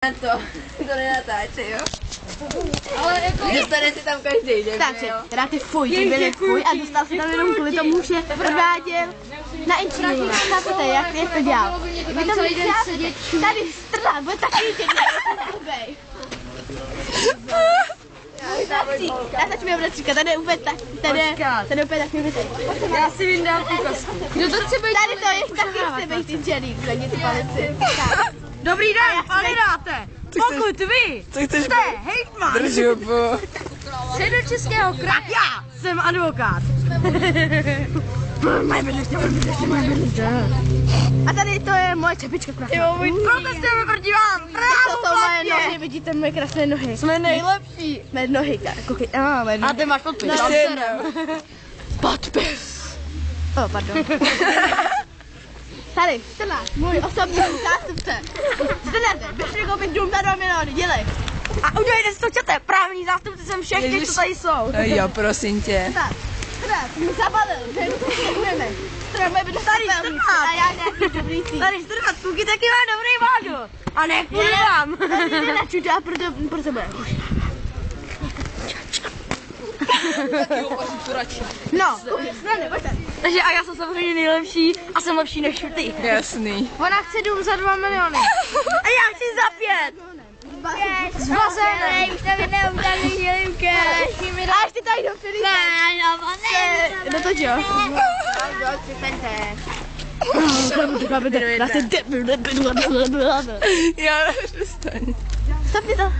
To nenatáče, jo? Ale jako... Dostane si tam každý, ne? Takže, teda ty fuj, ty byly fuj a dostal se tam jenom kvůli tomu, že prováděl na Instagramu. Chápete, jak to dělal? Vy tam nechci tady strhat, bude taky tě dělat. Já začnu bratříka, tady je úplně tak, tady je úplně tak nevětej. Já si vyndám tu kasku. Kdo to chce být? Tady to je taky chce být ty džery, zvedni ty palici. Dobrý den, kandidáte! Pokud vy jste hejtman Středočeského kraje. Já jsem advokát. A tady to je moje čepička krásná. Protestujeme proti vám! To jsou moje nohy, vidíte moje krásné nohy. Jsme nejlepší. Mé nohy, koukej, moje nohy. A ty máš podpis. Podpis. Pardon. Tady, 14, můj osobní zástupce. 14, běž mi koupit dům za 2 miliony, dělej. A udělejte si to, čete, právní zástupci jsem všech těch, co tady jsou. Jo, prosím tě. 14, mi zabalil, že mu to děkujeme. Tady moje bydle Tady 14. a já nějaký dobrý cíl. Tady 14, kluky taky má dobrý vážu. A ne kvůli vám. Tady jde na čuť a pro tebe. No, pojďte. Takže a já jsem samozřejmě nejlepší a jsem lepší než ty. Jasný. Ona chce dům za 2 miliony. A já chci za 5. S bazénem. Už tam jednou udělali žilivky. A ještě tady do Filipe. Ne. No to jo. Já přestaň. Stop mi to.